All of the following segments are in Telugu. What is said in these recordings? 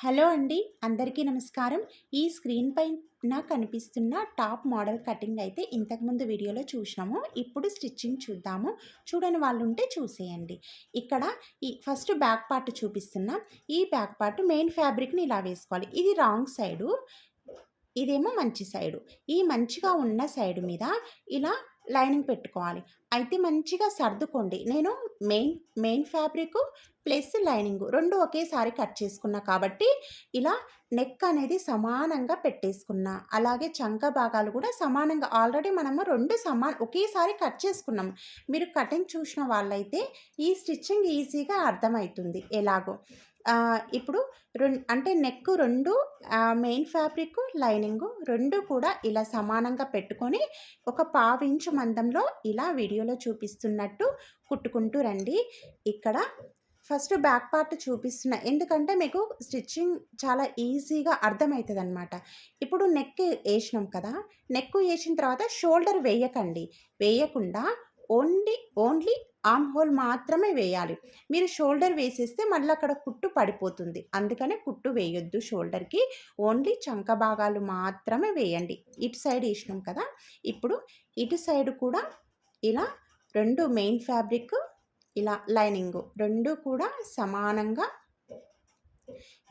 హలో అండి, అందరికీ నమస్కారం. ఈ స్క్రీన్ పైన కనిపిస్తున్న టాప్ మోడల్ కటింగ్ అయితే ఇంతకుముందు వీడియోలో చూసినాము. ఇప్పుడు స్టిచ్చింగ్ చూద్దాము. చూడని వాళ్ళు ఉంటే చూసేయండి. ఇక్కడ ఈ ఫస్ట్ బ్యాక్ పార్ట్ చూపిస్తున్నా. ఈ బ్యాక్ పార్ట్ మెయిన్ ఫ్యాబ్రిక్ని ఇలా వేసుకోవాలి. ఇది రాంగ్ సైడు, ఇదేమో మంచి సైడు. ఈ మంచిగా ఉన్న సైడు మీద ఇలా లైనింగ్ పెట్టుకోవాలి. అయితే మంచిగా సర్దుకోండి. నేను మెయిన్ ఫ్యాబ్రిక్ ప్లస్ లైనింగ్ 2 ఒకేసారి కట్ చేసుకున్నా కాబట్టి ఇలా నెక్ అనేది సమానంగా పెట్టేసుకున్నా. అలాగే చంక భాగాలు కూడా సమానంగా ఆల్రెడీ మనము 2 ఒకేసారి కట్ చేసుకున్నాము. మీరు కటింగ్ చూసిన వాళ్ళైతే ఈ స్టిచ్చింగ్ ఈజీగా అర్థమవుతుంది ఎలాగో. ఇప్పుడు అంటే నెక్ 2 మెయిన్ ఫ్యాబ్రిక్ లైనింగు 2 కూడా ఇలా సమానంగా పెట్టుకొని ఒక పావు ఇంచు మందంలో ఇలా వీడియోలో చూపిస్తున్నట్టు కుట్టుకుంటూ రండి. ఇక్కడ ఫస్ట్ బ్యాక్ పార్ట్ చూపిస్తున్నా, ఎందుకంటే మీకు స్టిచ్చింగ్ చాలా ఈజీగా అర్థమవుతుంది అనమాట. ఇప్పుడు నెక్ వేసినాం కదా, నెక్ వేసిన తర్వాత షోల్డర్ వేయకుండా ఓన్లీ ఆర్మ్ హోల్ మాత్రమే వేయాలి. మీరు షోల్డర్ వేసేస్తే మళ్ళీ అక్కడ కుట్టు పడిపోతుంది. అందుకనే కుట్టు వేయొద్దు షోల్డర్కి. ఓన్లీ చంక భాగాలు మాత్రమే వేయండి. ఇటు సైడ్ వేసినాం కదా, ఇప్పుడు ఇటు సైడ్ కూడా ఇలా 2 మెయిన్ ఫ్యాబ్రిక్ ఇలా లైనింగ్ 2 కూడా సమానంగా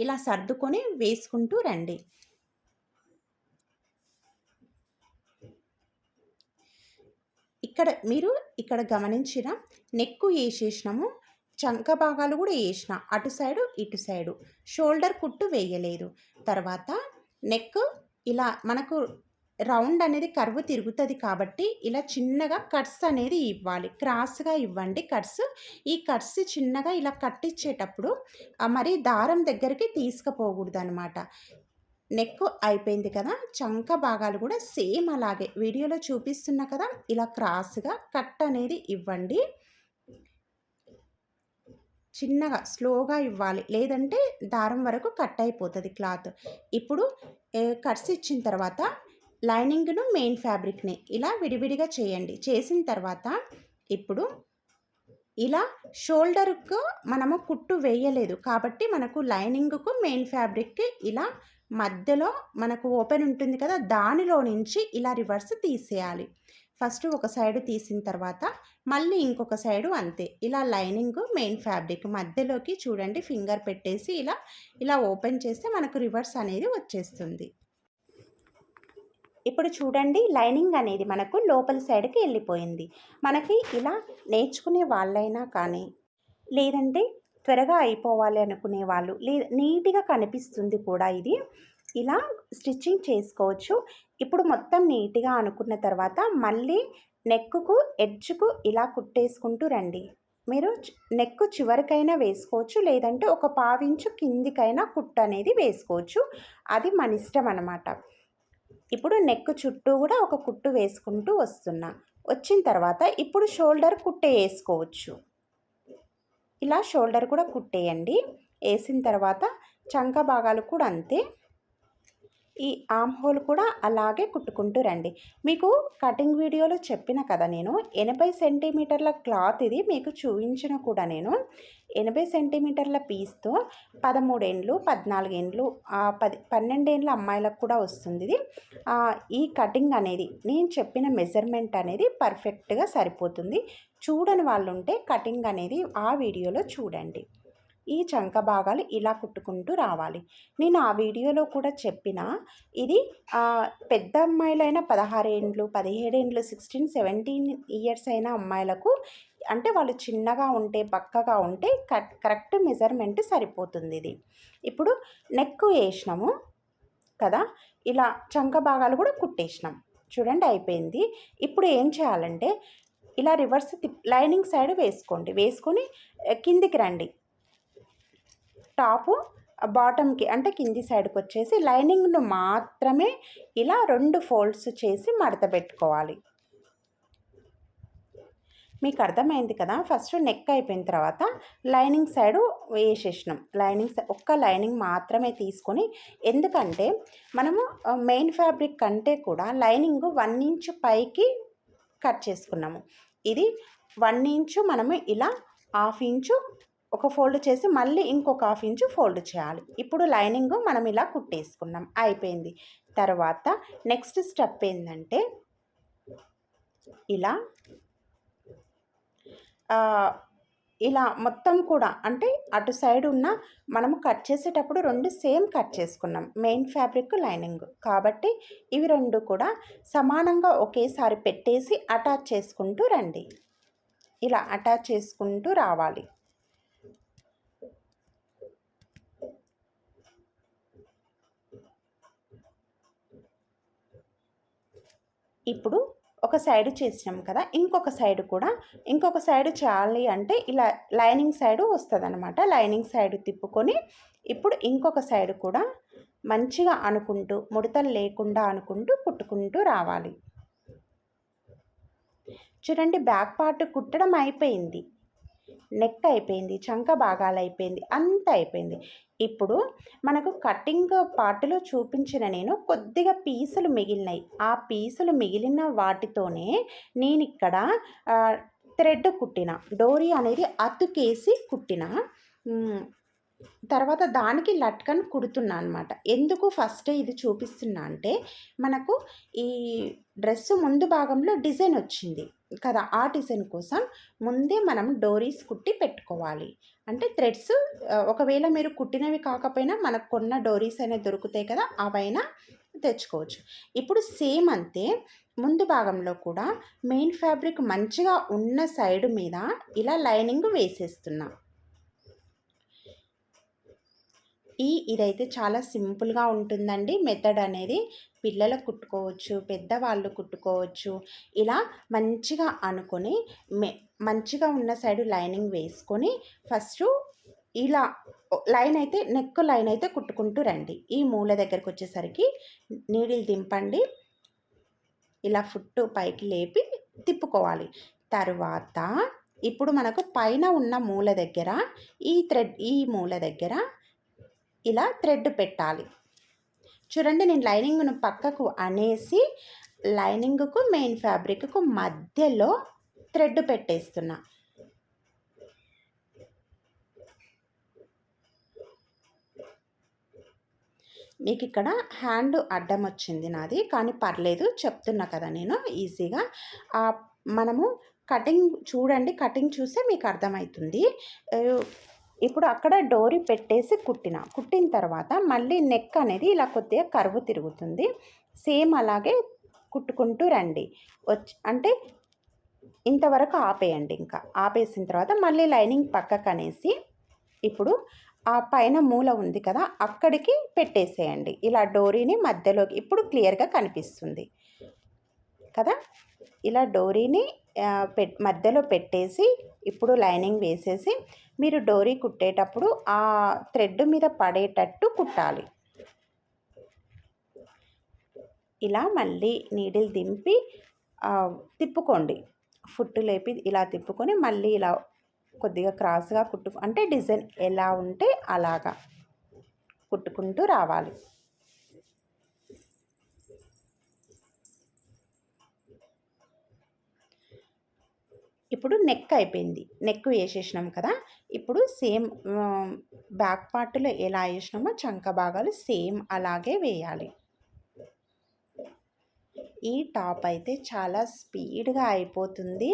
ఇలా సర్దుకొని వేసుకుంటూ రండి. ఇక్కడ గమనించిన నెక్ వేసేసినాము, చంక భాగాలు కూడా వేసిన, అటు సైడు ఇటు సైడు. షోల్డర్ కుట్టు వేయలేదు. తర్వాత నెక్ ఇలా మనకు రౌండ్ అనేది కర్వ్ తిరుగుతుంది కాబట్టి ఇలా చిన్నగా కట్స్ అనేది ఇవ్వాలి. క్రాస్గా ఇవ్వండి కట్స్. ఈ కట్స్ చిన్నగా ఇలా కట్టించేటప్పుడు మరి దారం దగ్గరికి తీసుకుపోకూడదు అనమాట. నెక్ అయిపోయింది కదా, చంక భాగాలు కూడా సేమ్ అలాగే వీడియోలో చూపిస్తున్నా కదా, ఇలా క్రాస్గా కట్ అనేది ఇవ్వండి. చిన్నగా స్లోగా ఇవ్వాలి, లేదంటే దారం వరకు కట్ అయిపోతుంది క్లాత్. ఇప్పుడు కట్స్ ఇచ్చిన తర్వాత లైనింగ్ను మెయిన్ ఫ్యాబ్రిక్ని ఇలా విడివిడిగా చేయండి. చేసిన తర్వాత ఇప్పుడు ఇలా షోల్డర్కు మనము కుట్టు వేయలేదు కాబట్టి మనకు లైనింగ్కు మెయిన్ ఫ్యాబ్రిక్కి ఇలా మధ్యలో మనకు ఓపెన్ ఉంటుంది కదా, దానిలో నుంచి ఇలా రివర్స్ తీసేయాలి. ఫస్ట్ ఒక సైడు తీసిన తర్వాత మళ్ళీ ఇంకొక సైడు అంతే. ఇలా లైనింగ్ మెయిన్ ఫ్యాబ్రిక్ మధ్యలోకి చూడండి, ఫింగర్ పెట్టేసి ఇలా ఓపెన్ చేస్తే మనకు రివర్స్ అనేది వచ్చేస్తుంది. ఇప్పుడు చూడండి, లైనింగ్ అనేది మనకు లోపల సైడ్కి వెళ్ళిపోయింది. మనకి ఇలా నేర్చుకునే వాళ్ళైనా కానీ, లేదంటే త్వరగా అయిపోవాలి అనుకునే వాళ్ళు, నీట్గా కనిపిస్తుంది కూడా. ఇది ఇలా స్టిచ్చింగ్ చేసుకోవచ్చు. ఇప్పుడు మొత్తం నీట్గా అనుకున్న తర్వాత మళ్ళీ నెక్కు ఎడ్జ్కు ఇలా కుట్టేసుకుంటూ రండి. మీరు నెక్ చివరికైనా వేసుకోవచ్చు, లేదంటే ఒక పావించు కిందికైనా కుట్టు అనేది వేసుకోవచ్చు. అది మన ఇష్టం అన్నమాట. ఇప్పుడు నెక్ చుట్టూ కూడా ఒక కుట్టు వేసుకుంటూ వచ్చిన తర్వాత ఇప్పుడు షోల్డర్ కుట్టే వేసుకోవచ్చు. ఇలా షోల్డర్ కూడా కుట్టేయండి. వేసిన తర్వాత చంక భాగాలు కూడా అంతే. ఈ ఆర్మ్ హోల్ కూడా అలాగే కుట్టుకుంటూ రండి. మీకు కటింగ్ వీడియోలో చెప్పిన కదా, నేను 80 సెంటీమీటర్ల క్లాత్ ఇది మీకు చూపించిన కూడా. నేను 80 సెంటీమీటర్ల పీస్తో 13 ఏండ్లు 14 ఏండ్లు 12 ఏండ్ల అమ్మాయిలకు కూడా వస్తుంది ఇది. ఈ కటింగ్ అనేది నేను చెప్పిన మెజర్మెంట్ అనేది పర్ఫెక్ట్గా సరిపోతుంది. చూడని వాళ్ళు ఉంటే కటింగ్ అనేది ఆ వీడియోలో చూడండి. ఈ చంక భాగాలు ఇలా కుట్టుకుంటూ రావాలి. నేను ఆ వీడియోలో కూడా చెప్పిన, ఇది పెద్ద అమ్మాయిలైన 16 ఏండ్లు 17 ఏండ్లు 16, 17 ఇయర్స్ అయిన అమ్మాయిలకు, అంటే వాళ్ళు చిన్నగా ఉంటే బక్కగా ఉంటే కరెక్ట్ మెజర్మెంట్ సరిపోతుంది ఇది. ఇప్పుడు నెక్ వేసినాము కదా, ఇలా చంక భాగాలు కూడా కుట్టేసినాం. చూడండి అయిపోయింది. ఇప్పుడు ఏం చేయాలంటే ఇలా రివర్స్ లైనింగ్ సైడ్ వేసుకొని కిందికి రండి. టాపు బాటమ్కి అంటే కింది సైడ్కి వచ్చేసి లైనింగ్ను మాత్రమే ఇలా 2 ఫోల్డ్స్ చేసి మడత పెట్టుకోవాలి. మీకు అర్థమైంది కదా. ఫస్ట్ నెక్ అయిపోయిన తర్వాత లైనింగ్ సైడు వేసేసినాం. ఒక్క లైనింగ్ మాత్రమే తీసుకొని, ఎందుకంటే మనము మెయిన్ ఫ్యాబ్రిక్ కంటే కూడా లైనింగ్ 1 ఇంచు పైకి కట్ చేసుకున్నాము. ఇది 1 ఇంచు మనము ఇలా 1/2 ఇంచు ఒక ఫోల్డ్ చేసి మళ్ళీ ఇంకొక హాఫ్ ఇంచు ఫోల్డ్ చేయాలి. ఇప్పుడు లైనింగ్ మనం ఇలా కుట్టేసుకున్నాం, అయిపోయింది. తర్వాత నెక్స్ట్ స్టెప్ ఏంటంటే ఇలా ఇలా మొత్తం కూడా అంటే అటు సైడ్ ఉన్న మనము కట్ చేసేటప్పుడు 2 సేమ్ కట్ చేసుకున్నాం, మెయిన్ ఫ్యాబ్రిక్ లైనింగ్ కాబట్టి ఇవి 2 కూడా సమానంగా ఒకేసారి పెట్టేసి అటాచ్ చేసుకుంటూ రండి. ఇలా అటాచ్ చేసుకుంటూ రావాలి. ఇప్పుడు ఒక సైడు చేసినాం కదా, ఇంకొక సైడు చేయాలి అంటే ఇలా లైనింగ్ సైడు వస్తుందన్నమాట. లైనింగ్ సైడు తిప్పుకొని ఇప్పుడు ఇంకొక సైడు కూడా మంచిగా అనుకుంటూ ముడతలు లేకుండా అనుకుంటూ కుట్టుకుంటూ రావాలి. చూడండి, బ్యాక్ పార్ట్ కుట్టడం అయిపోయింది, నెక్ అయిపోయింది, చంక భాగాలు అయిపోయింది, అంతా అయిపోయింది. ఇప్పుడు మనకు కటింగ్ పార్ట్లో చూపించిన నేను కొద్దిగా పీసులు మిగిలినాయి. ఆ పీసులు మిగిలిన వాటితోనే నేను ఇక్కడ థ్రెడ్ కుట్టిన, డోరీ అనేది అతుకేసి కుట్టిన. తర్వాత దానికి లట్కన్ కుడుతున్నా అనమాట. ఎందుకు ఫస్ట్ ఇది చూపిస్తున్నా అంటే మనకు ఈ డ్రెస్ ముందు భాగంలో డిజైన్ వచ్చింది కదా, ఆ డిజైన్ కోసం ముందే మనం డోరీస్ కుట్టి పెట్టుకోవాలి. అంటే థ్రెడ్స్ ఒకవేళ మీరు కుట్టినవి కాకపోయినా మనకు కొన్న డోరీస్ అనేవి దొరుకుతాయి కదా, అవైనా తెచ్చుకోవచ్చు. ఇప్పుడు సేమ్ అంతే ముందు భాగంలో కూడా మెయిన్ ఫ్యాబ్రిక్ మంచిగా ఉన్న సైడ్ మీద ఇలా లైనింగ్ వేసేస్తున్నా. ఇదైతే చాలా సింపుల్గా ఉంటుందండి మెథడ్ అనేది. పిల్లలకు కుట్టుకోవచ్చు, పెద్దవాళ్ళు కుట్టుకోవచ్చు. ఇలా మంచిగా అనుకొని మంచిగా ఉన్న సైడు లైనింగ్ వేసుకొని ఫస్ట్ ఇలా నెక్ లైన్ అయితే కుట్టుకుంటూ రండి. ఈ మూల దగ్గరకు వచ్చేసరికి నీడిల్ దింపండి, ఇలా ఫుట్ పైకి లేపి తిప్పుకోవాలి. తర్వాత ఇప్పుడు మనకు పైన ఉన్న మూల దగ్గర ఈ మూల దగ్గర ఇలా థ్రెడ్ పెట్టాలి. చూడండి, నేను లైనింగ్ను పక్కకు అనేసి లైనింగ్కు మెయిన్ ఫ్యాబ్రిక్కు మధ్యలో థ్రెడ్ పెట్టేస్తున్నా. మీకు ఇక్కడ హ్యాండ్ అడ్డం వచ్చింది నాది, కానీ పర్లేదు, చెప్తున్నా కదా నేను ఈజీగా. మనము కటింగ్ చూడండి, కటింగ్ చూస్తే మీకు అర్థమవుతుంది. ఇప్పుడు అక్కడ డోరీ పెట్టేసి కుట్టిన తర్వాత మళ్ళీ నెక్ అనేది ఇలా కొద్దిగా కర్వ్ తిరుగుతుంది. సేమ్ అలాగే కుట్టుకుంటూ రండి. అంటే ఇంతవరకు ఆపేయండి. ఇంకా ఆపేసిన తర్వాత మళ్ళీ లైనింగ్ పక్కకు అనేసి ఇప్పుడు ఆ పైన మూల ఉంది కదా, అక్కడికి పెట్టేసేయండి. ఇలా డోరీని మధ్యలోకి ఇప్పుడు క్లియర్గా కనిపిస్తుంది కదా. ఇలా డోరీని మధ్యలో పెట్టేసి ఇప్పుడు లైనింగ్ వేసేసి మీరు డోరీ కుట్టేటప్పుడు ఆ థ్రెడ్ మీద పడేటట్టు కుట్టాలి. ఇలా మళ్ళీ నీడిల్ దింపి తిప్పుకోండి, ఫుట్ లేపి ఇలా తిప్పుకొని మళ్ళీ ఇలా కొద్దిగా క్రాస్గా అంటే డిజైన్ ఎలా ఉంటే అలాగా కుట్టుకుంటూ రావాలి. ఇప్పుడు నెక్ అయిపోయింది, నెక్ వేసేసినాం కదా. ఇప్పుడు సేమ్ బ్యాక్ పార్ట్లో ఎలా వేసినామో చంక భాగాలు సేమ్ అలాగే వేయాలి. ఈ టాప్ అయితే చాలా స్పీడ్గా అయిపోతుంది.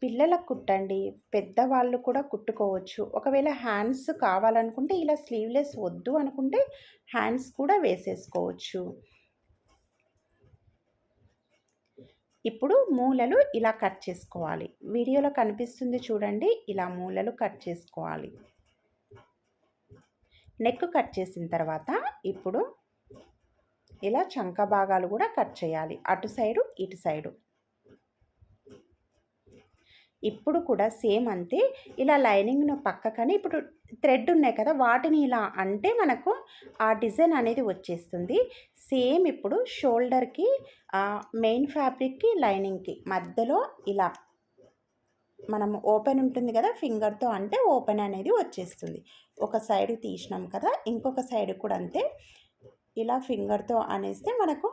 పిల్లలకు కుట్టండి, పెద్దవాళ్ళు కూడా కుట్టుకోవచ్చు. ఒకవేళ హ్యాండ్స్ కావాలనుకుంటే ఇలా స్లీవ్లెస్ వద్దు అనుకుంటే హ్యాండ్స్ కూడా వేసేసుకోవచ్చు. ఇప్పుడు మూలలు ఇలా కట్ చేసుకోవాలి. వీడియోలో కనిపిస్తుంది చూడండి, ఇలా మూలలు కట్ చేసుకోవాలి. నెక్ కట్ చేసిన తర్వాత ఇప్పుడు ఇలా చంక భాగాలు కూడా కట్ చేయాలి, అటు సైడు ఇటు సైడు. ఇప్పుడు కూడా సేమ్ అంతే, ఇలా లైనింగ్ను పక్కకని ఇప్పుడు థ్రెడ్ ఉన్నాయి కదా, వాటిని ఇలా అంటే మనకు ఆ డిజైన్ అనేది వచ్చేస్తుంది. సేమ్ ఇప్పుడు షోల్డర్కి మెయిన్ ఫ్యాబ్రిక్కి లైనింగ్కి మధ్యలో ఇలా మనం ఓపెన్ ఉంటుంది కదా, ఫింగర్తో అంటే ఓపెన్ అనేది వచ్చేస్తుంది. ఒక సైడ్ తీసినాం కదా, ఇంకొక సైడ్ కూడా అంతే, ఇలా ఫింగర్తో అనేస్తే మనకు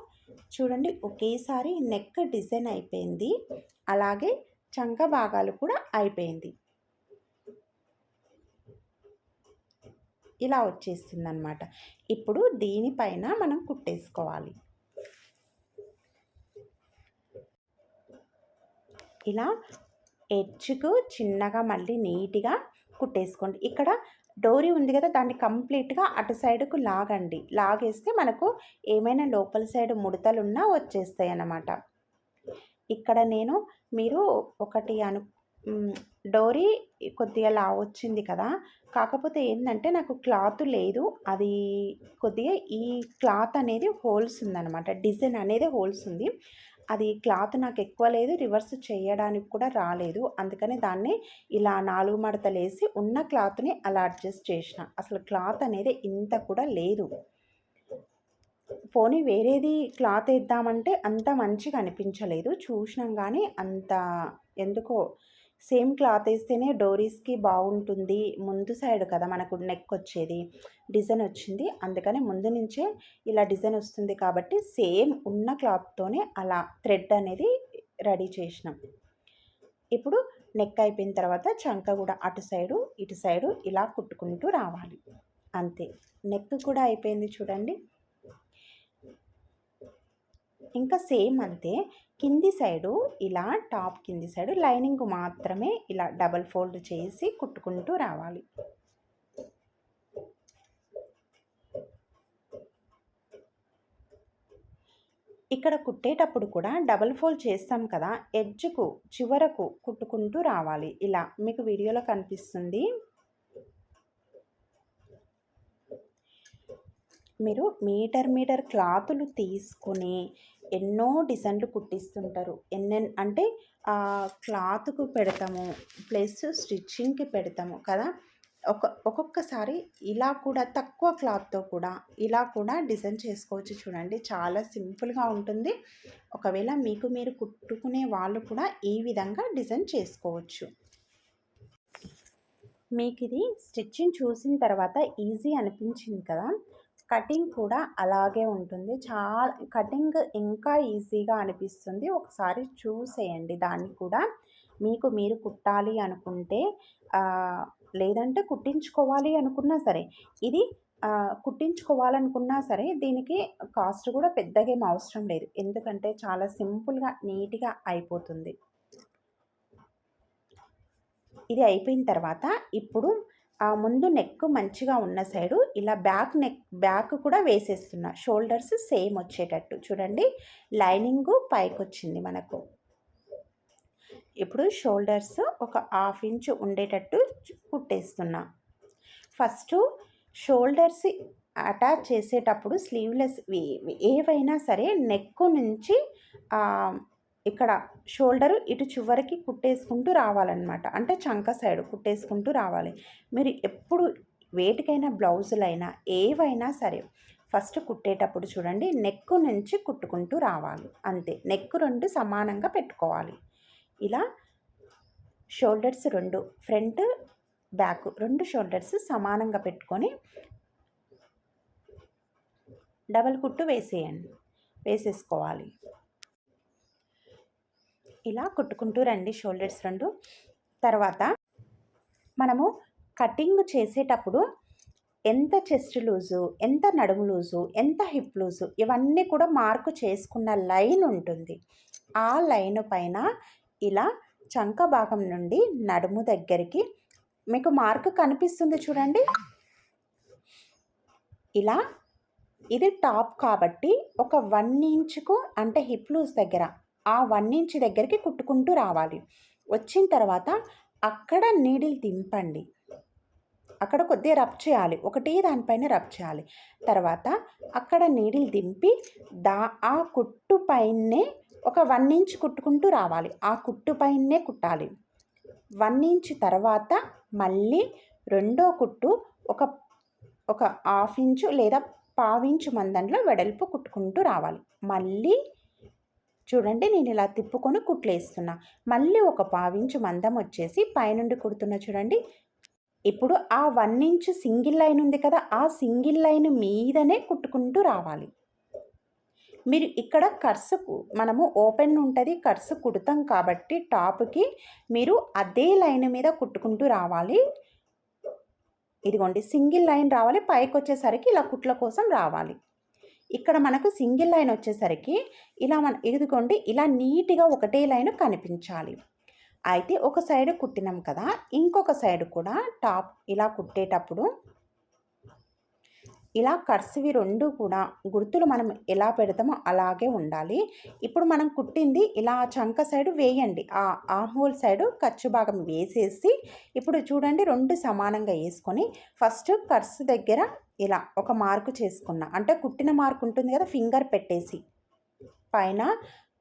చూడండి ఒకేసారి నెక్ డిజైన్ అయిపోయింది, అలాగే చంక భాగాలు కూడా అయిపోయింది. ఇలా వచ్చేస్తుంది అనమాట. ఇప్పుడు దీనిపైన మనం కుట్టేసుకోవాలి. ఇలా ఎడ్జ్‌కు చిన్నగా మళ్ళీ నీట్‌గా కుట్టేసుకోండి. ఇక్కడ డోరీ ఉంది కదా, దాన్ని కంప్లీట్‌గా అటు సైడ్‌కు లాగండి. లాగేస్తే మనకు ఏమైనా లోపల సైడ్ ముడతలున్నా వచ్చేస్తాయన్నమాట. ఇక్కడ నేను మీరు ఒకటి డోరీ కొద్దిగా లావొచ్చింది కదా, కాకపోతే ఏంటంటే నాకు క్లాత్ లేదు. అది కొద్దిగా ఈ క్లాత్ అనేది హోల్స్ ఉందన్నమాట. డిజైన్ అనేది హోల్స్ ఉంది. అది క్లాత్ నాకు ఎక్కువ లేదు, రివర్స్ చేయడానికి కూడా రాలేదు. అందుకని దాన్ని ఇలా 4 మడతలేసి ఉన్న క్లాత్‌ని అలా అడ్జస్ట్ చేసిన. అసలు క్లాత్ అనేది ఇంత కూడా లేదు. పోనీ వేరేది క్లాత్ ఏద్దామంటే అంత మంచిగా అనిపించలేదు. చూసినాం కానీ అంత ఎందుకో సేమ్ క్లాత్ ఏస్తేనే డోరీస్‌కి బాగుంటుంది. ముందు సైడ్ కదా మనకు నెక్ వచ్చేది, డిజైన్ వచ్చింది. అందుకని ముందు నుంచే ఇలా డిజైన్ వస్తుంది కాబట్టి సేమ్ ఉన్న క్లాత్తోనే అలా థ్రెడ్ అనేది రెడీ చేసినాం. ఇప్పుడు నెక్ అయిపోయిన తర్వాత చంక కూడా అటు సైడు, ఇటు సైడు ఇలా కుట్టుకుంటూ రావాలి. అంతే. నెక్ కూడా అయిపోయింది చూడండి. ఇంకా సేమ్ అంతే. కింది సైడు ఇలా టాప్ కింది సైడు లైనింగ్ మాత్రమే ఇలా డబల్ ఫోల్డ్ చేసి కుట్టుకుంటూ రావాలి. ఇక్కడ కుట్టేటప్పుడు కూడా డబల్ ఫోల్డ్ చేస్తాం కదా, ఎడ్జ్‌కు చివరకు కుట్టుకుంటూ రావాలి. ఇలా మీకు వీడియోలో కనిపిస్తుంది. మీరు మీటర్ క్లాతులు తీసుకొని ఎన్నో డిజైన్లు కుట్టిస్తుంటారు. అంటే క్లాత్‌కు పెడతాము, ప్లస్ స్టిచ్చింగ్‌కి పెడతాము కదా. ఒక్కొక్కసారి ఇలా కూడా తక్కువ క్లాత్‌తో కూడా ఇలా కూడా డిజైన్ చేసుకోవచ్చు చూడండి. చాలా సింపుల్‌గా ఉంటుంది. ఒకవేళ మీకు మీరు కుట్టుకునే వాళ్ళు కూడా ఈ విధంగా డిజైన్ చేసుకోవచ్చు. మీకు ఇది స్టిచ్చింగ్ చూసిన తర్వాత ఈజీ అనిపించింది కదా. కటింగ్ కూడా అలాగే ఉంటుంది. కటింగ్ ఇంకా ఈజీగా అనిపిస్తుంది. ఒకసారి చూసేయండి దాన్ని కూడా. మీకు మీరు కుట్టాలి అనుకుంటే లేదంటే కుట్టించుకోవాలి అనుకున్నా సరే, ఇది కుట్టించుకోవాలనుకున్నా సరే దీనికి కాస్ట్ కూడా పెద్దగా ఏం అవసరం లేదు. ఎందుకంటే చాలా సింపుల్‌గా నీట్‌గా అయిపోతుంది. ఇది అయిపోయిన తర్వాత ఇప్పుడు ముందు నెక్ మంచిగా ఉన్న సైడు ఇలా బ్యాక్ కూడా వేసేస్తున్నా. షోల్డర్స్ సేమ్ వచ్చేటట్టు చూడండి. లైనింగు పైకొచ్చింది మనకు. ఇప్పుడు షోల్డర్స్ ఒక 1/2 ఇంచు ఉండేటట్టు కుట్టేస్తున్నా. ఫస్టు షోల్డర్స్ అటాచ్ చేసేటప్పుడు స్లీవ్లెస్ ఏవైనా సరే నెక్ నుంచి ఇక్కడ షోల్డరు ఇటు చివరికి కుట్టేసుకుంటూ రావాలన్నమాట. అంటే చంక సైడు కుట్టేసుకుంటూ రావాలి. మీరు ఎప్పుడు వేటికైనా బ్లౌజులైనా ఏవైనా సరే ఫస్ట్ కుట్టేటప్పుడు చూడండి నెక్ నుంచి కుట్టుకుంటూ రావాలి. అంతే. నెక్ 2 సమానంగా పెట్టుకోవాలి. ఇలా షోల్డర్స్ 2 ఫ్రంట్ బ్యాక్ 2 షోల్డర్స్ సమానంగా పెట్టుకొని డబల్ కుట్టు వేసేసుకోవాలి. ఇలా కుట్టుకుంటూ రండి షోల్డర్స్ 2. తర్వాత మనము కటింగ్ చేసేటప్పుడు ఎంత చెస్ట్ లూజు, ఎంత నడుము లూజు, ఎంత హిప్ లూజు ఇవన్నీ కూడా మార్కు చేసుకున్న లైన్ ఉంటుంది. ఆ లైన్ పైన ఇలా చంక భాగం నుండి నడుము దగ్గరికి మీకు మార్కు కనిపిస్తుంది చూడండి. ఇలా ఇది టాప్ కాబట్టి ఒక 1 ఇంచుకు అంటే హిప్ లూజ్ దగ్గర ఆ 1 ఇంచ్ దగ్గరికి కుట్టుకుంటూ రావాలి. వచ్చిన తర్వాత అక్కడ నీడిల్ దింపండి. అక్కడ కొద్దిగా రబ్ చేయాలి. ఒకటే దానిపైన రబ్ చేయాలి. తర్వాత అక్కడ నీడిల్ దింపి ఆ కుట్టు పైనే ఒక 1 ఇంచ్ కుట్టుకుంటూ రావాలి. ఆ కుట్టు పైనే కుట్టాలి. 1 ఇంచ్ తర్వాత మళ్ళీ రెండో కుట్టు ఒక 1/2 ఇంచు లేదా 1/4 ఇంచు మందంలో వెడల్పు కుట్టుకుంటూ రావాలి. మళ్ళీ చూడండి నేను ఇలా తిప్పుకొని కుట్లేస్తున్నా. మళ్ళీ ఒక 1/4 ఇంచు మందం వచ్చేసి పైనుండి కుడుతున్నా చూడండి. ఇప్పుడు ఆ 1 ఇంచు సింగిల్ లైన్ ఉంది కదా, ఆ సింగిల్ లైన్ మీదనే కుట్టుకుంటూ రావాలి. మీరు ఇక్కడ మనము ఓపెన్ ఉంటుంది, కర్సు కుడతాం కాబట్టి టాప్కి మీరు అదే లైన్ మీద కుట్టుకుంటూ రావాలి. ఇదిగోండి సింగిల్ లైన్ రావాలి, పైకి వచ్చేసరికి ఇలా కుట్ల కోసం రావాలి. ఇక్కడ మనకు సింగిల్ లైన్ వచ్చేసరికి ఇలా ఇదిగోండి ఇలా నీట్గా ఒకటే లైన్ కనిపించాలి. అయితే ఒక సైడ్ కుట్టినాం కదా, ఇంకొక సైడ్ కూడా టాప్ ఇలా కుట్టేటప్పుడు ఇలా కర్సివి రెండు కూడా గుర్తులు మనం ఎలా పెడతామో అలాగే ఉండాలి. ఇప్పుడు మనం కుట్టింది ఇలా చంక సైడు వేయండి, ఆ హోల్ సైడు ఖర్చు భాగం వేసేసి ఇప్పుడు చూడండి రెండు సమానంగా వేసుకొని ఫస్ట్ కర్స్ దగ్గర ఇలా ఒక మార్కు చేసుకున్నా, అంటే కుట్టిన మార్కు ఉంటుంది కదా, ఫింగర్ పెట్టేసి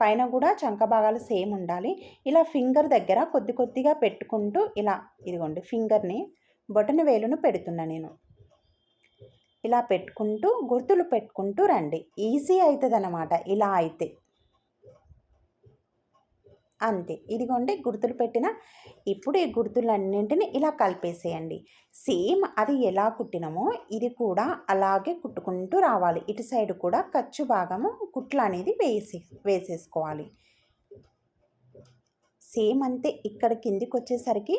పైన కూడా చంక భాగాలు సేమ్ ఉండాలి. ఇలా ఫింగర్ దగ్గర కొద్ది కొద్దిగా పెట్టుకుంటూ ఇలా ఇదిగోండి ఫింగర్ని బొటన వేలును పెడుతున్నా నేను. ఇలా పెట్టుకుంటూ గుర్తులు పెట్టుకుంటూ రండి, ఈజీ అవుతుంది అన్నమాట. ఇలా అయితే అంతే. ఇదిగోండి గుర్తులు పెట్టిన ఇప్పుడు ఈ గుర్తులన్నింటినీ ఇలా కలిపేసేయండి. సేమ్ అది ఎలా కుట్టినామో ఇది కూడా అలాగే కుట్టుకుంటూ రావాలి. ఇటు సైడ్ కూడా ఖర్చు భాగము కుట్లు అనేది వేసేసుకోవాలి. సేమ్ అంతే. ఇక్కడ కిందికి వచ్చేసరికి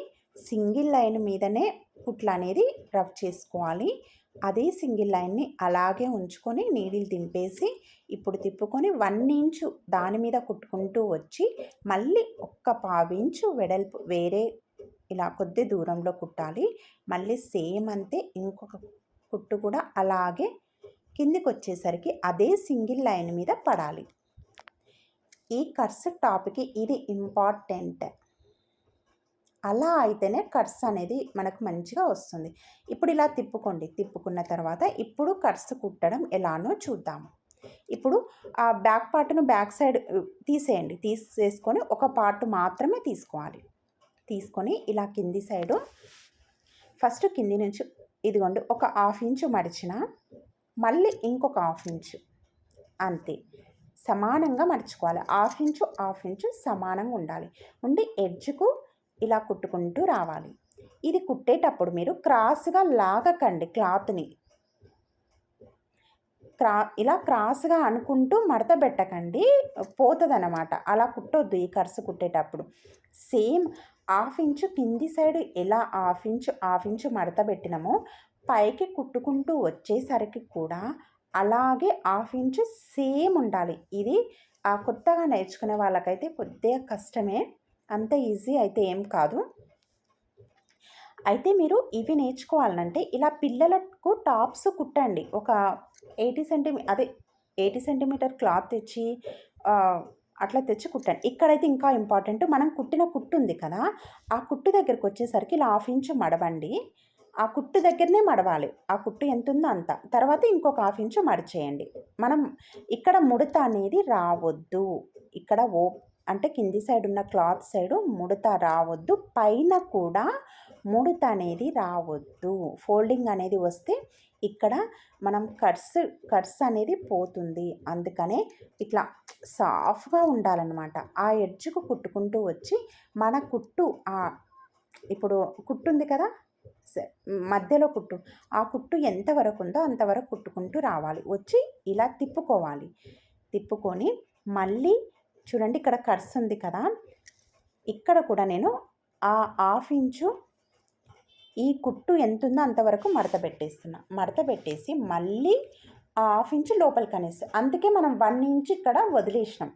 సింగిల్ లైన్ మీదనే కుట్లు అనేది రఫ్ చేసుకోవాలి. అదే సింగిల్ లైన్ని అలాగే ఉంచుకొని నీడిల్ దింపేసి ఇప్పుడు తిప్పుకొని 1 ఇంచు దాని మీద కుట్టుకుంటూ వచ్చి మళ్ళీ ఒక్క పావించు వెడల్పు వేరే ఇలా కొద్ది దూరంలో కుట్టాలి. మళ్ళీ సేమ్ అంతే ఇంకొక కుట్టు కూడా అలాగే కిందికి వచ్చేసరికి అదే సింగిల్ లైన్ మీద పడాలి. ఈ కర్స్ టాప్కి ఇది ఇంపార్టెంట్. అలా అయితేనే కర్స్ అనేది మనకు మంచిగా వస్తుంది. ఇప్పుడు ఇలా తిప్పుకోండి. తిప్పుకున్న తర్వాత ఇప్పుడు కర్స్ కుట్టడం ఎలానో చూద్దాము. ఇప్పుడు ఆ బ్యాక్ పార్ట్ను బ్యాక్ సైడ్ తీసేయండి. తీసేసుకొని ఒక పార్ట్ మాత్రమే తీసుకోవాలి. తీసుకొని ఇలా కింది సైడు ఫస్ట్ కింది నుంచి ఇదిగోండి ఒక 1/2 ఇంచు మడిచిన మళ్ళీ ఇంకొక 1/2 ఇంచు అంతే సమానంగా మడుచుకోవాలి. 1/2 ఇంచు సమానంగా ఉండాలి. ఉండి ఎడ్జ్కు ఇలా కుట్టుకుంటూ రావాలి. ఇది కుట్టేటప్పుడు మీరు క్రాస్గా లాగకండి క్లాత్ని. ఇలా క్రాస్గా అనుకుంటూ మడత పెట్టకండి, పోతుందన్నమాట. అలా కుట్టొద్దు ఈ కర్స్ కుట్టేటప్పుడు. సేమ్ 1/2 ఇంచు కింది సైడ్ ఎలా 1/2 ఇంచు మడత పెట్టినామో పైకి కుట్టుకుంటూ వచ్చేసరికి కూడా అలాగే 1/2 ఇంచు సేమ్ ఉండాలి. ఇది కొత్తగా నేర్చుకునే వాళ్ళకైతే కొద్దిగా కష్టమే, అంత ఈజీ అయితే ఏం కాదు. అయితే మీరు ఇవి నేర్చుకోవాలంటే ఇలా పిల్లలకు టాప్స్ కుట్టండి. ఒక 80 సెంటీమీటర్ క్లాత్ తెచ్చి అట్లా తెచ్చి కుట్టండి. ఇక్కడైతే ఇంకా ఇంపార్టెంట్, మనం కుట్టిన కుట్టు ఉంది కదా, ఆ కుట్టు దగ్గరికి వచ్చేసరికి ఇలా 1/2 ఇంచు మడవండి. ఆ కుట్టు దగ్గరనే మడవాలి. ఆ కుట్టు ఎంత ఉందో అంత. తర్వాత ఇంకొక 1/2 ఇంచు మడిచేయండి. మనం ఇక్కడ ముడత అనేది రావద్దు. ఇక్కడ అంటే కింది సైడ్ ఉన్న క్లాత్ సైడు ముడత రావద్దు. పైన కూడా ముడత అనేది రావద్దు. ఫోల్డింగ్ అనేది వస్తే ఇక్కడ మనం కట్స్ అనేది పోతుంది. అందుకనే ఇట్లా సాఫ్ట్గా ఉండాలన్నమాట. ఆ ఎడ్జ్కు కుట్టుకుంటూ వచ్చి మన కుట్టు ఇప్పుడు కుట్టు ఉంది కదా, మధ్యలో కుట్టు, ఆ కుట్టు ఎంతవరకు ఉందో అంతవరకు కుట్టుకుంటూ రావాలి. వచ్చి ఇలా తిప్పుకోవాలి. తిప్పుకొని మళ్ళీ చూడండి ఇక్కడ కర్స్ ఉంది కదా, ఇక్కడ కూడా నేను ఆ 1/2 ఇంచు ఈ కుట్టు ఎంత ఉందో అంతవరకు మడత పెట్టేస్తున్నా. మడత పెట్టేసి మళ్ళీ ఆ 1/2 ఇంచు లోపలికి అనేసి, అందుకే మనం 1 ఇంచు ఇక్కడ వదిలేసినాం.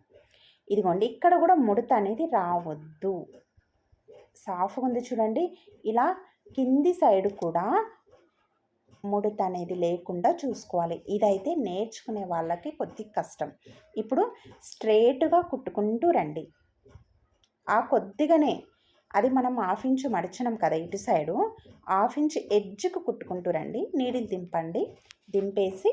ఇదిగోండి ఇక్కడ కూడా ముడత అనేది రావద్దు. సాఫ్ట్గా ఉంది చూడండి. ఇలా కింది సైడ్ కూడా ముడత అనేది లేకుండా చూసుకోవాలి. ఇదైతే నేర్చుకునే వాళ్ళకి కొద్దిగా కష్టం. ఇప్పుడు స్ట్రేట్గా కుట్టుకుంటూ రండి. ఆ కొద్దిగానే అది మనం 1/2 ఇంచు మడిచినాం కదా ఇటు సైడు, 1/2 ఇంచు ఎడ్జ్కు కుట్టుకుంటూ రండి. నీడిల్ దింపండి. దింపేసి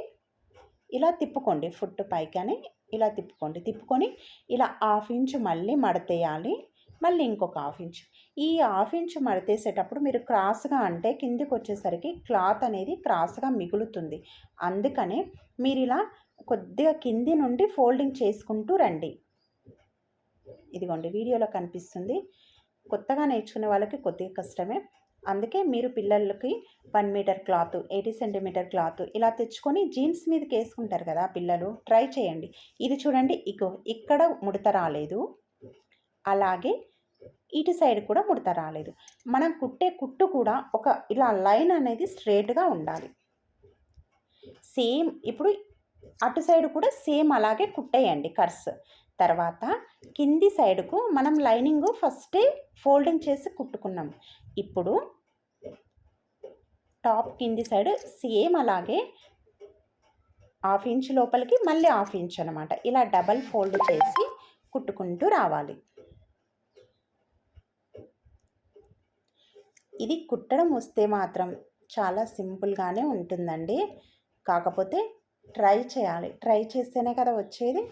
ఇలా తిప్పుకోండి. ఫుట్ పైకని ఇలా తిప్పుకోండి. తిప్పుకొని ఇలా 1/2 ఇంచు మళ్ళీ మడతేయాలి. మళ్ళీ ఇంకొక 1/2 ఇంచు. ఈ 1/2 ఇంచు మడతేసేటప్పుడు మీరు క్రాస్గా అంటే కిందికి వచ్చేసరికి క్లాత్ అనేది క్రాస్గా మిగులుతుంది. అందుకనే మీరు ఇలా కొద్దిగా కింది నుండి ఫోల్డింగ్ చేసుకుంటూ రండి. ఇదిగోండి వీడియోలో కనిపిస్తుంది. కొత్తగా నేర్చుకునే వాళ్ళకి కొద్దిగా కష్టమే. అందుకే మీరు పిల్లలకి 1 మీటర్ క్లాత్, 80 సెంటీమీటర్ క్లాత్ ఇలా తెచ్చుకొని జీన్స్ మీదకి వేసుకుంటారు కదా పిల్లలు, ట్రై చేయండి. ఇది చూడండి, ఇక్కడ ముడత రాలేదు. అలాగే ఇటు సైడ్ కూడా ముడత రాలేదు. మనం కుట్టే కుట్టు కూడా ఒక ఇలా లైన్ అనేది స్ట్రేట్గా ఉండాలి. సేమ్ ఇప్పుడు అటు సైడ్ కూడా సేమ్ అలాగే కుట్టేయండి కర్స్. తర్వాత కింది సైడ్కు మనం లైనింగ్ ఫస్టే ఫోల్డింగ్ చేసి కుట్టుకున్నాం. ఇప్పుడు టాప్ కింది సైడ్ సేమ్ అలాగే 1/2 ఇంచ్ లోపలికి మళ్ళీ 1/2 ఇంచ్ అనమాట. ఇలా డబల్ ఫోల్డ్ చేసి కుట్టుకుంటూ రావాలి. ఇది కుట్టడం వస్తే మాత్రం చాలా సింపుల్గానే ఉంటుందండి. కాకపోతే ట్రై చేయాలి. ట్రై చేస్తేనే కదా వచ్చేది.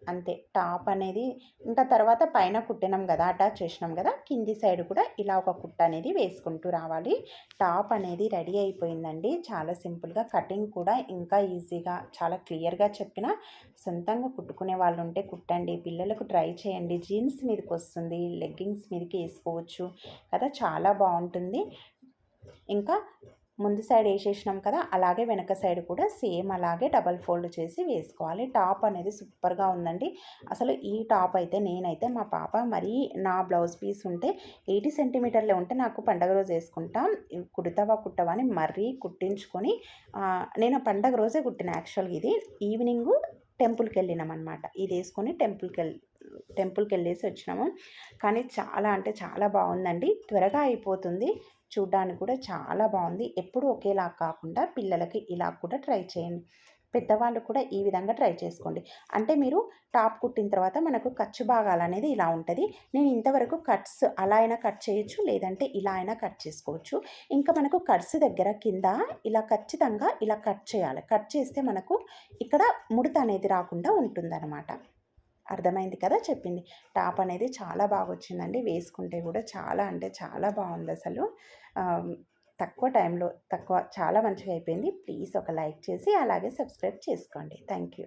అంతే టాప్ అనేది ఇంకా తర్వాత పైన కుట్టినాం కదా, అటాచ్ చేసినాం కదా, కింది సైడ్ కూడా ఇలా ఒక కుట్ట అనేది వేసుకుంటూ రావాలి. టాప్ అనేది రెడీ అయిపోయిందండి. చాలా సింపుల్గా, కటింగ్ కూడా ఇంకా ఈజీగా చాలా క్లియర్గా చెప్పిన. సొంతంగా కుట్టుకునే వాళ్ళు ఉంటే కుట్టండి, పిల్లలకు ట్రై చేయండి. జీన్స్ మీదకి వస్తుంది, లెగ్గింగ్స్ మీదకి వేసుకోవచ్చు కదా, చాలా బాగుంటుంది. ఇంకా ముందు సైడ్ వేసేసినాం కదా, అలాగే వెనక సైడ్ కూడా సేమ్ అలాగే డబల్ ఫోల్డ్ చేసి వేసుకోవాలి. టాప్ అనేది సూపర్గా ఉందండి. అసలు ఈ టాప్ అయితే నేనైతే మా పాప మరీ నా బ్లౌజ్ పీస్ ఉంటే 80 సెంటీమీటర్లే ఉంటే నాకు పండగ రోజు వేసుకుంటాం, కుడతావా కుట్టవా అని మరీ కుట్టించుకొని నేను పండగ రోజే కుట్టిన. యాక్చువల్గా ఇది ఈవినింగు టెంపుల్కి వెళ్ళినాం అనమాట. ఇది వేసుకొని టెంపుల్కి వెళ్ళేసి వచ్చినాము. కానీ చాలా అంటే చాలా బాగుందండి. త్వరగా అయిపోతుంది, చూడ్డానికి కూడా చాలా బాగుంది. ఎప్పుడు ఒకేలా కాకుండా పిల్లలకి ఇలా కూడా ట్రై చేయండి. పెద్దవాళ్ళు కూడా ఈ విధంగా ట్రై చేసుకోండి. అంటే మీరు టాప్ కుట్టిన తర్వాత మనకు ఖర్చు భాగాలు అనేది ఇలా ఉంటుంది. నేను ఇంతవరకు కట్స్ అలా అయినా కట్ చేయొచ్చు, లేదంటే ఇలా అయినా కట్ చేసుకోవచ్చు. ఇంకా మనకు కట్స్ దగ్గర కింద ఇలా ఖచ్చితంగా ఇలా కట్ చేయాలి. కట్ చేస్తే మనకు ఇక్కడ ముడత అనేది రాకుండా ఉంటుందన్నమాట. అర్థమైంది కదా చెప్పింది. టాప్ అనేది చాలా బాగా వచ్చిందండి. వేసుకుంటే కూడా చాలా అంటే చాలా బాగుంది అసలు. తక్కువ టైంలో చాలా మంచిగా అయిపోయింది. ప్లీజ్ ఒక లైక్ చేసి అలాగే సబ్స్క్రైబ్ చేసుకోండి. Thank you.